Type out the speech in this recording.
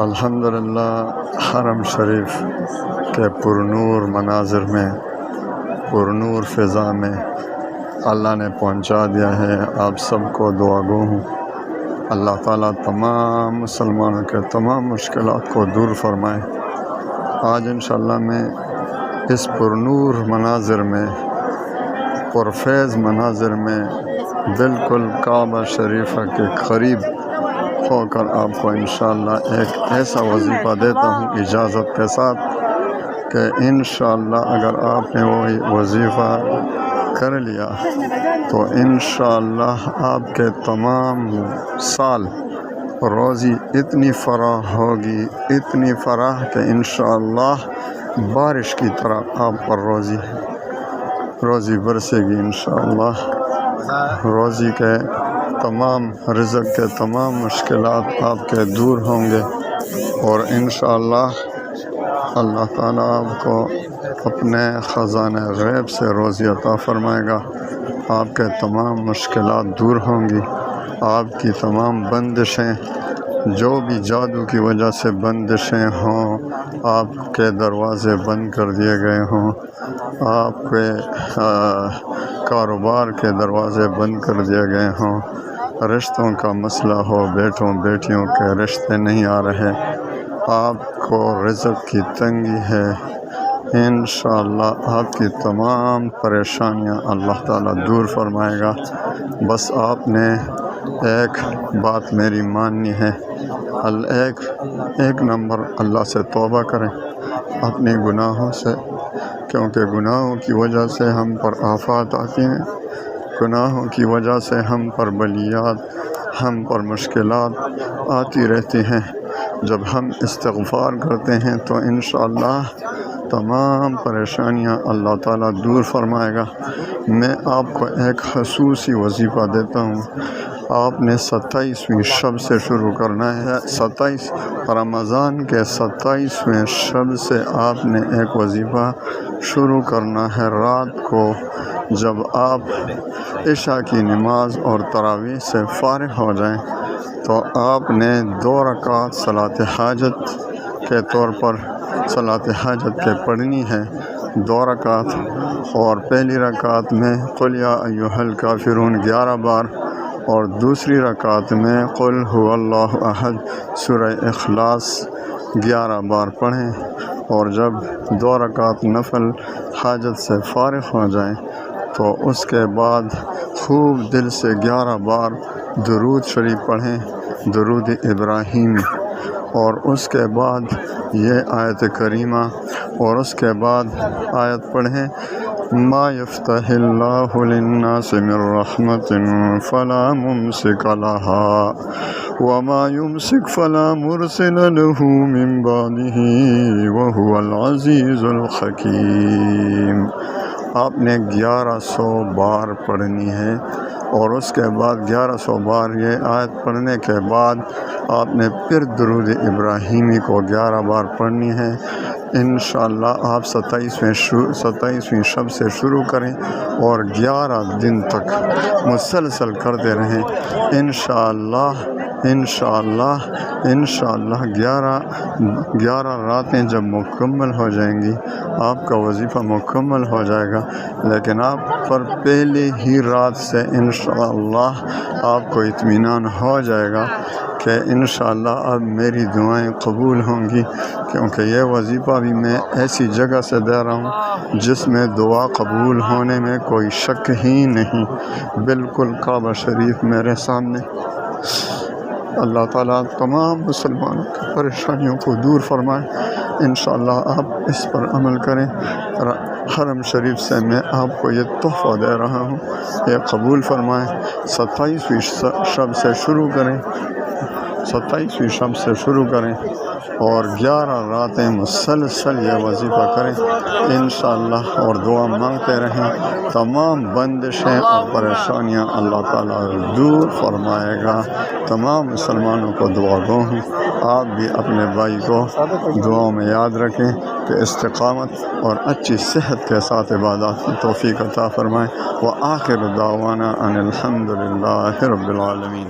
الحمدللہ حرم شریف کے پرنور مناظر میں، پرنور فضا میں اللہ نے پہنچا دیا ہے۔ آپ سب کو دعا گو ہوں، اللہ تعالیٰ تمام مسلمانوں کے تمام مشکلات کو دور فرمائے۔ آج انشاءاللہ میں اس پرنور مناظر میں، پرفیض مناظر میں، بالکل کعبہ شریفہ کے قریب ہو کر آپ کو انشاءاللہ ایک ایسا وظیفہ دیتا ہوں اجازت کے ساتھ کہ انشاءاللہ اگر آپ نے وہی وظیفہ کر لیا تو انشاءاللہ آپ کے تمام سال روزی اتنی فراہ ہوگی، اتنی فراہ کہ انشاءاللہ بارش کی طرح آپ پر روزی برسے گی انشاءاللہ۔ روزی کے تمام، رزق کے تمام مشکلات آپ کے دور ہوں گے، اور انشاءاللہ اللہ تعالیٰ آپ کو اپنے خزانہ غیب سے روزی عطا فرمائے گا۔ آپ کے تمام مشکلات دور ہوں گی، آپ کی تمام بندشیں، جو بھی جادو کی وجہ سے بندشیں ہوں، آپ کے دروازے بند کر دیے گئے ہوں، آپ کے کاروبار کے دروازے بند کر دیے گئے ہوں، رشتوں کا مسئلہ ہو، بیٹوں بیٹیوں کے رشتے نہیں آ رہے، آپ کو رزق کی تنگی ہے، انشاءاللہ آپ کی تمام پریشانیاں اللہ تعالیٰ دور فرمائے گا۔ بس آپ نے ایک بات میری ماننی ہے، ایک نمبر اللہ سے توبہ کریں اپنے گناہوں سے، کیونکہ گناہوں کی وجہ سے ہم پر آفات آتی ہیں، گناہوں کی وجہ سے ہم پر بلیات، ہم پر مشکلات آتی رہتی ہیں۔ جب ہم استغفار کرتے ہیں تو انشاءاللہ تمام پریشانیاں اللہ تعالیٰ دور فرمائے گا۔ میں آپ کو ایک خصوصی وظیفہ دیتا ہوں، آپ نے 27ویں شب سے شروع کرنا ہے۔ 27 رمضان کے 27ویں شب سے آپ نے ایک وظیفہ شروع کرنا ہے۔ رات کو جب آپ عشاء کی نماز اور تراویح سے فارغ ہو جائیں تو آپ نے 2 رکعت صلاۃ حاجت کے طور پر صلاۃ حاجت کے پڑھنی ہے، 2 رکعت، اور پہلی رکعت میں قل یا ایھا الکافرون 11 بار، اور دوسری رکعت میں قل ھو اللہ احد سورہ اخلاص 11 بار پڑھیں، اور جب 2 رکعت نفل حاجت سے فارغ ہو جائیں تو اس کے بعد خوب دل سے 11 بار درود شریف پڑھیں، درود ابراہیم، اور اس کے بعد یہ آیت کریمہ، اور اس کے بعد آیت پڑھیں ما یفتح اللہ للناس من رحمت فلا ممسک لها وما یمسک فلا مرسل له من بعده وهو العزیز الحکیم۔ آپ نے 1100 بار پڑھنی ہے، اور اس کے بعد 1100 بار یہ آیت پڑھنے کے بعد آپ نے پھر درود ابراہیمی کو 11 بار پڑھنی ہے۔ انشاءاللہ آپ 27ویں شب سے شروع کریں اور 11 دن تک مسلسل کرتے رہیں۔ انشاءاللہ 11 راتیں جب مکمل ہو جائیں گی، آپ کا وظیفہ مکمل ہو جائے گا، لیکن آپ پر پہلے ہی رات سے انشاءاللہ آپ کو اطمینان ہو جائے گا کہ انشاءاللہ اب میری دعائیں قبول ہوں گی، کیونکہ یہ وظیفہ بھی میں ایسی جگہ سے دے رہا ہوں جس میں دعا قبول ہونے میں کوئی شک ہی نہیں، بالکل کعبہ شریف میرے سامنے۔ اللہ تعالیٰ تمام مسلمانوں کی پریشانیوں کو دور فرمائے۔ انشاءاللہ آپ اس پر عمل کریں۔ حرم شریف سے میں آپ کو یہ تحفہ دے رہا ہوں، یہ قبول فرمائیں۔ 27ویں شب سے شروع کریں، 27ویں شب سے شروع کریں، اور 11 راتیں مسلسل یہ وظیفہ کریں انشاءاللہ، اور دعا مانگتے رہیں۔ تمام بندشیں اور پریشانیاں اللہ تعالیٰ دور فرمائے گا۔ تمام مسلمانوں کو دعا گو ہوں، آپ بھی اپنے بھائی کو دعاؤں میں یاد رکھیں کہ استقامت اور اچھی صحت کے ساتھ عبادات کی توفیق عطا فرمائیں۔ وآخر دعوانا ان الحمد للہ رب العالمین۔